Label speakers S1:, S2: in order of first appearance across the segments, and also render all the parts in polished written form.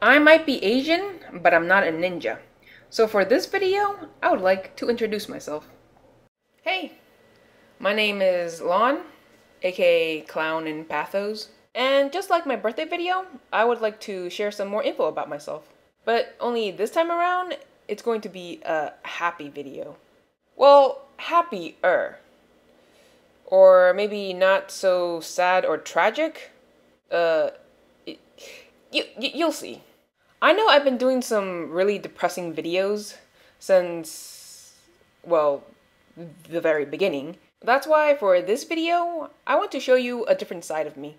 S1: I might be Asian, but I'm not a ninja. So for this video, I would like to introduce myself. Hey, my name is Lan, aka ClownInPathos. And just like my birthday video, I would like to share some more info about myself. But only this time around, it's going to be a happy video. Well, happier. Or maybe not so sad or tragic. You'll see. I know I've been doing some really depressing videos since, well, the very beginning. That's why for this video, I want to show you a different side of me.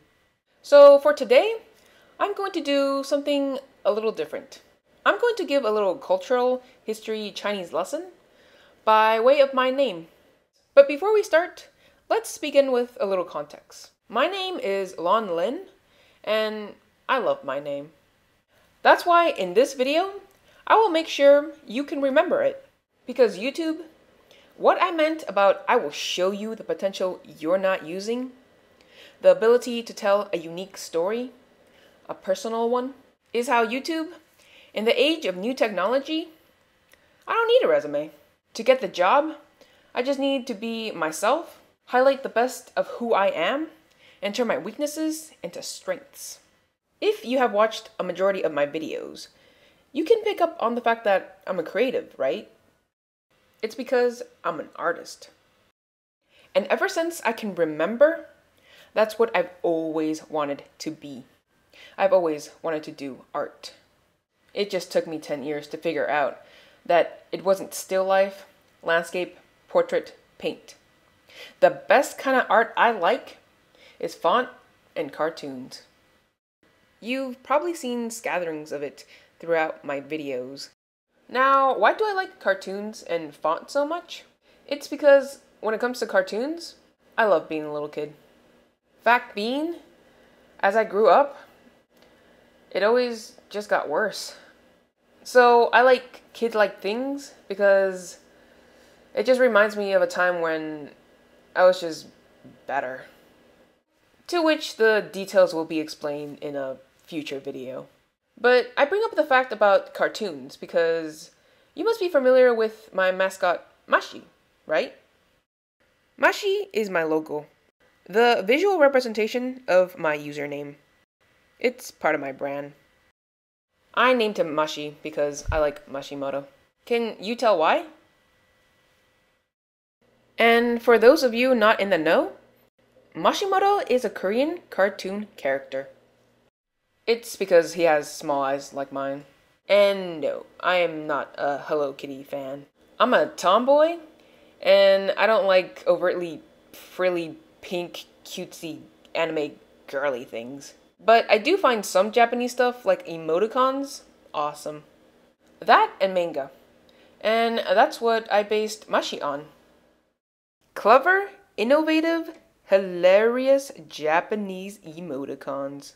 S1: So for today, I'm going to do something a little different. I'm going to give a little cultural history Chinese lesson by way of my name. But before we start, let's begin with a little context. My name is Lan Lin, and I love my name. That's why in this video, I will make sure you can remember it. Because YouTube, what I meant about I will show you the potential you're not using, the ability to tell a unique story, a personal one, is how YouTube, in the age of new technology, I don't need a resume. To get the job, I just need to be myself, highlight the best of who I am, and turn my weaknesses into strengths. If you have watched a majority of my videos, you can pick up on the fact that I'm a creative, right? It's because I'm an artist. And ever since I can remember, that's what I've always wanted to be. I've always wanted to do art. It just took me 10 years to figure out that it wasn't still life, landscape, portrait, paint. The best kind of art I like is font and cartoons. You've probably seen scatterings of it throughout my videos. Now, why do I like cartoons and font so much? It's because when it comes to cartoons, I love being a little kid. Fact being, as I grew up, it always just got worse. So I like kid-like things because it just reminds me of a time when I was just better. To which the details will be explained in a future video. But I bring up the fact about cartoons because you must be familiar with my mascot, Mashi, right? Mashi is my logo, the visual representation of my username. It's part of my brand. I named him Mashi because I like Mashimoto. Can you tell why? And for those of you not in the know, Mashimoto is a Korean cartoon character. It's because he has small eyes like mine. And no, I am not a Hello Kitty fan. I'm a tomboy, and I don't like overtly frilly, pink, cutesy, anime girly things. But I do find some Japanese stuff, like emoticons, awesome. That and manga. And that's what I based Mashi on. Clever, innovative, hilarious Japanese emoticons.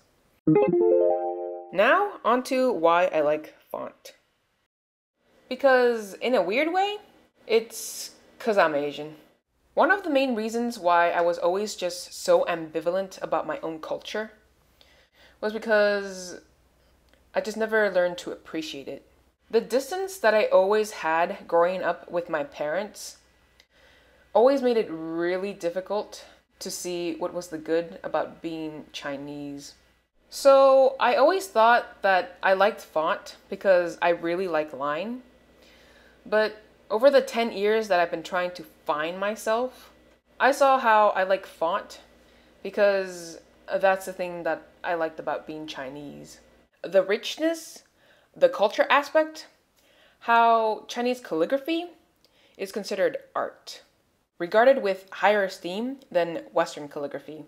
S1: Now, onto why I like font. Because, in a weird way, it's 'cause I'm Asian. One of the main reasons why I was always just so ambivalent about my own culture was because I just never learned to appreciate it. The distance that I always had growing up with my parents always made it really difficult to see what was the good about being Chinese. So I always thought that I liked font because I really like line. But over the 10 years that I've been trying to find myself, I saw how I like font because that's the thing that I liked about being Chinese. The richness, the culture aspect, how Chinese calligraphy is considered art, regarded with higher esteem than Western calligraphy.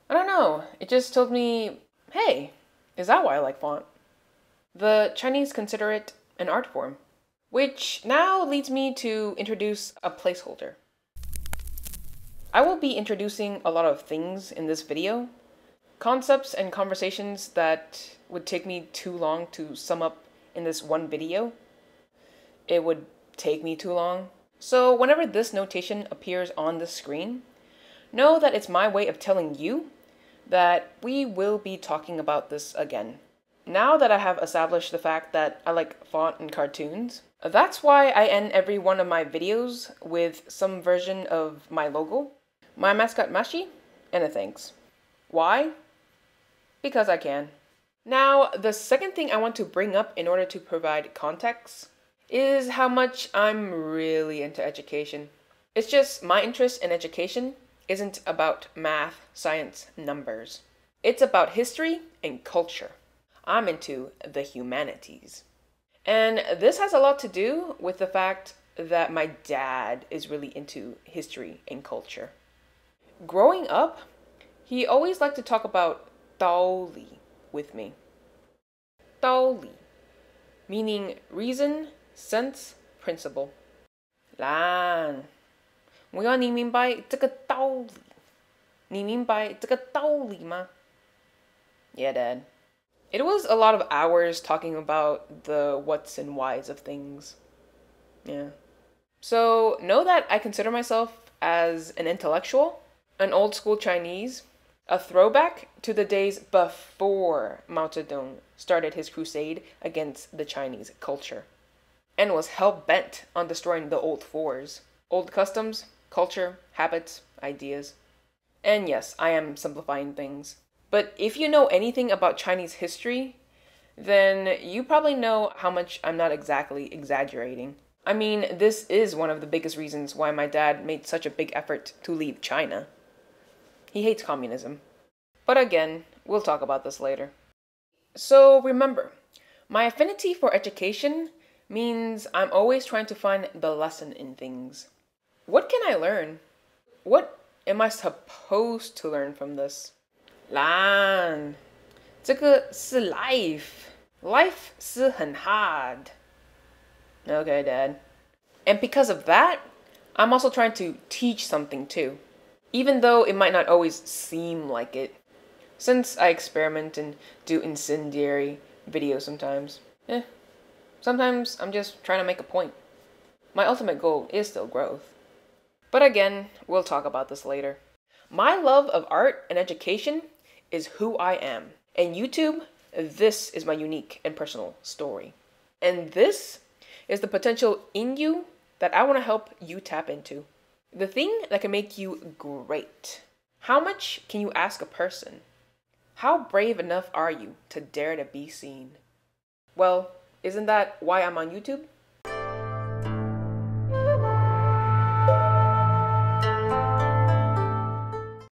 S1: I don't know, it just told me, hey, is that why I like font? The Chinese consider it an art form, which now leads me to introduce a placeholder. I will be introducing a lot of things in this video, concepts and conversations that would take me too long to sum up in this one video. It would take me too long. So whenever this notation appears on the screen, know that it's my way of telling you that we will be talking about this again. Now that I have established the fact that I like font and cartoons, that's why I end every one of my videos with some version of my logo, my mascot Mashi, and a thanks. Why? Because I can. Now, the second thing I want to bring up in order to provide context is how much I'm really into education. It's just my interest in education isn't about math, science, numbers. It's about history and culture. I'm into the humanities. And this has a lot to do with the fact that my dad is really into history and culture. Growing up, he always liked to talk about 道理 with me. 道理, meaning reason, sense, principle. Lan, 我要你明白这个道理。你明白这个道理吗? Yeah, Dad. It was a lot of hours talking about the whats and whys of things. Yeah. So, know that I consider myself as an intellectual, an old school Chinese, a throwback to the days before Mao Zedong started his crusade against the Chinese culture, and was hell-bent on destroying the old fours, old customs, culture, habits, ideas. And yes, I am simplifying things. But if you know anything about Chinese history, then you probably know how much I'm not exactly exaggerating. I mean, this is one of the biggest reasons why my dad made such a big effort to leave China. He hates communism. But again, we'll talk about this later. So remember, my affinity for education means I'm always trying to find the lesson in things. What can I learn? What am I supposed to learn from this? Lan, 这个是 life. Life 是很 hard. Okay, Dad. And because of that, I'm also trying to teach something too. Even though it might not always seem like it. Since I experiment and do incendiary videos sometimes. Sometimes I'm just trying to make a point. My ultimate goal is still growth. But again, we'll talk about this later. My love of art and education is who I am. And YouTube, this is my unique and personal story. And this is the potential in you that I want to help you tap into. The thing that can make you great. How much can you ask a person? How brave enough are you to dare to be seen? Well, isn't that why I'm on YouTube?